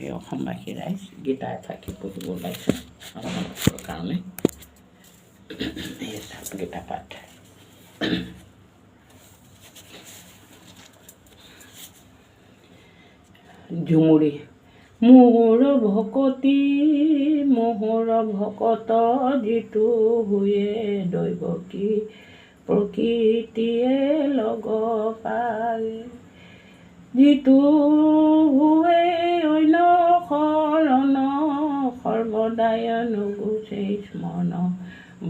এই অসমবাসী ৰাইজ গীতা এফাকি পঢ়িব ওলাইছোঁ আপোনালোকৰ কাৰণে। এই চাওক গীতা পাঠ। ঝুমুৰি। মোহৰ ভকতি মোহৰ ভকত যিটো হুয়ে দৈৱকী প্ৰকৃতিয়ে লগ পায়, যিটো হুৱে অন্য শৰণ সৰ্বদায় নুগুচে স্মৰণ,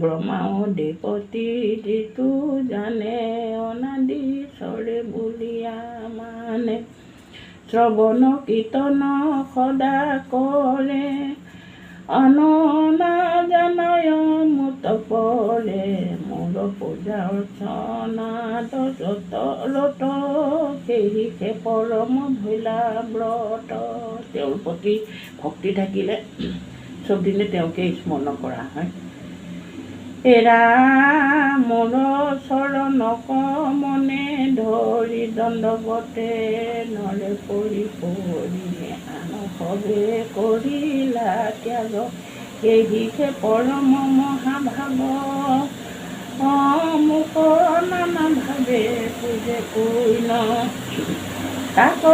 ব্ৰহ্মাও দেৱতী যিটো জানে অনাদি চৰে বুলিয়া মানে, শ্ৰৱণ কীৰ্তন সদা কৰে অননাজানয় মুত পৰে, মোৰ পূজা অৰ্চনা যত সেহিকে পৰম ভৈলা ব্ৰত। তেওঁৰ প্ৰতি ভক্তি থাকিলে চবদিনে তেওঁকে স্মৰণ কৰা হয়। এৰা মোৰ চৰণক মনে ধৰি দণ্ডৱতে নৰে পৰি আন সবে কৰিলা ত্যাগ, সেহিকে পৰম মহাভাৱ মোক নানা ভাৱে পূজে পূৰ্ণ, তাক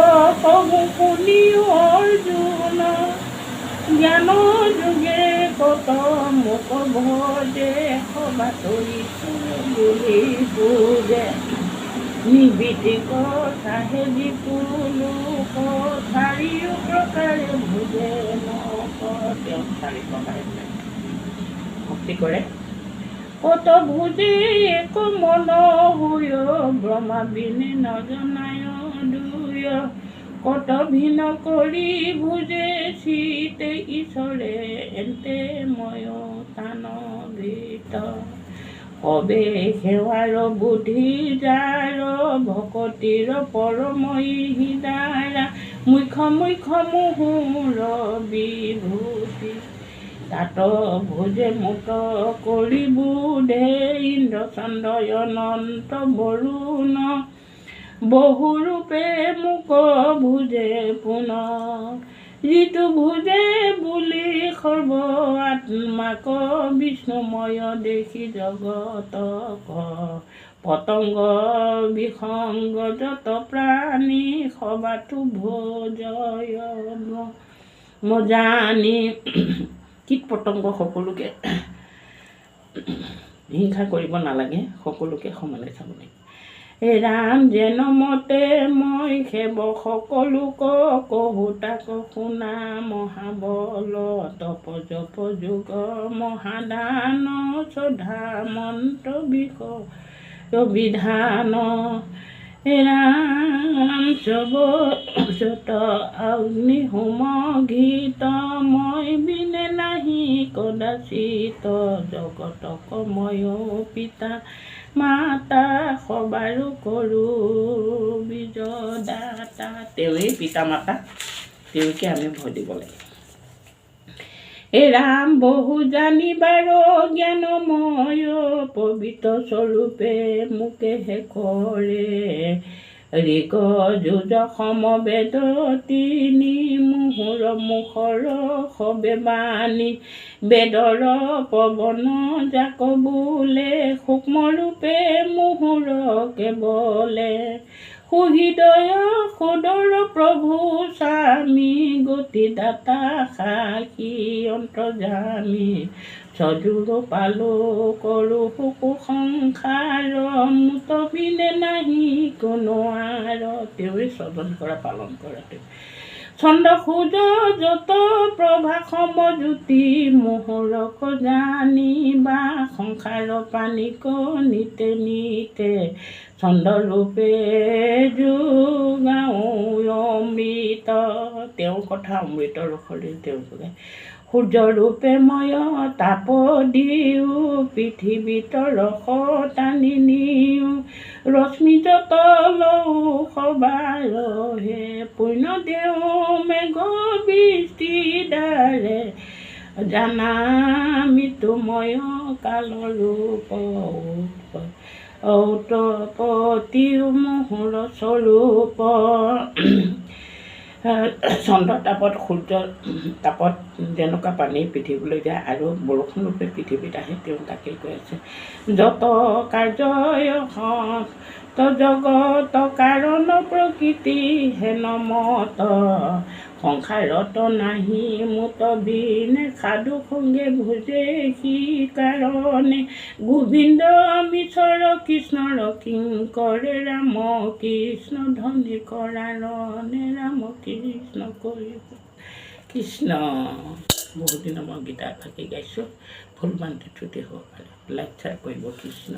কহু শুনি অৰ্জুন জ্ঞান যোগে কত মোক ভজে, সবাতৰিছো বুলি বুজে নিবিদিক চাহে যিটো লোক, চাৰিও প্ৰকাৰে ভুজে নক। তেওঁ চাৰি প্ৰকাৰে ভক্তি কৰে। কত ভুজে এক মন হৈ ব্ৰহ্মা বিনে নজনায় দুয়, কত ভিন কৰি ভুজে চিতে ঈশ্বৰে এন্তে ময় তানবিত, সবে সেৱাৰ বুদ্ধি যাৰ ভকতিৰ পৰম হৃদাৰা, মুখ্য মোহৰ বিভূতি, তাত ভোজে মুত কৰি বুধে ইন্দ্ৰ চন্দ্ৰ অনন্ত বৰুণ, বহুৰূপে মোক ভুজে পুনৰ, যিটো ভুজে বুলি সৰ্ব আত্মাক বিষ্ণুময় দেখি জগতক, পতংগ বিসংগ যত প্ৰাণী সবাতো ভোজয় মজানি। কীট পতংগ সকলোকে হিংসা কৰিব নালাগে, সকলোকে সমানে চাব লাগে। হে ৰাম যেন মতে মই সেৱ সকলোক কহো তাক শুনা, মহাবল তপ জপ যোগ মহাদান শ্ৰদ্ধা মন্ত্ৰ বিষয় বিধান, ৰাম চব চত অগ্নি হোম ঘৃত, মই বিনে নাহি কদাচিত, জগতক ময় পিতা মাতা সবাৰো কৰো বীজদাতা। তেওঁৱেই পিতা মাতা, তেওঁকে আমি ভয় দিব লাগে। হে ৰাম বহু জানিবাৰ জ্ঞানময় পবিত্ৰ স্বৰূপে মোকেহে কৰে, ঋক যুজ সমবেদ তিনি মুহুৰ মুখৰ সবে বাণী, বেদৰ পৱন যাক বোলে সূক্ষ্মৰূপে মুহুৰ কেৱলে, সুহৃদয় সুদৰ প্ৰভু স্বামী গতি দাতা সাক্ষী অন্তৰ্যামী, সজুৰ পালো কৰো সুকু সংসাৰ, মুত বিনে নাহি কোনো আৰ। তেওঁৱে স্বজন কৰা পালন কৰা। ছন্দ সূৰ্য যত প্ৰভা সমজ্যোতি, মোহৰক জানিবা সংসাৰ প্ৰাণীক নিতে নিতে, ছন্দৰূপে যোগাওঁ অমৃত। তেওঁৰ কথা অমৃত ৰসৰে তেওঁ যোগায়। সূৰ্যৰূপে মই তাপ দিওঁ, পৃথিৱীত ৰস টানি নিওঁ, ৰশ্মি যত লওঁ সবাৰ হে, পূৰ্ণ দেও মেঘ বৃষ্টি দ্বাৰে, জানা মৃত্যুময় কালৰ ৰূপ, ঔতপতি মোহৰ স্বৰূপ, চন্দ্ৰ তাপত সূৰ্য তাপত যেনেকুৱা পানী পৃথিৱীলৈ যায় আৰু বৰষুণ ৰূপে পৃথিৱীত আহে তেওঁ তাকেই কৈ আছে যত কাৰ্যয় জগত কাৰণ প্ৰকৃতি হেন মত সংসাৰত নাহি মুত বিনে সাধু সংগে ভোজে সি কাৰণে গোবিন্দ মিছৰ কৃষ্ণৰ কিংকৰে ৰাম কৃষ্ণ ধনী কৰাৰণে ৰাম কৃষ্ণ কৰিব কৃষ্ণ। বহুত দিনৰ মই গীতা ফাঁকি গাইছোঁ, ভুল ভ্ৰান্তি ত্ৰুটি হ'ব পাৰে, লাইক শ্বেয়াৰ কৰিব কৃষ্ণ।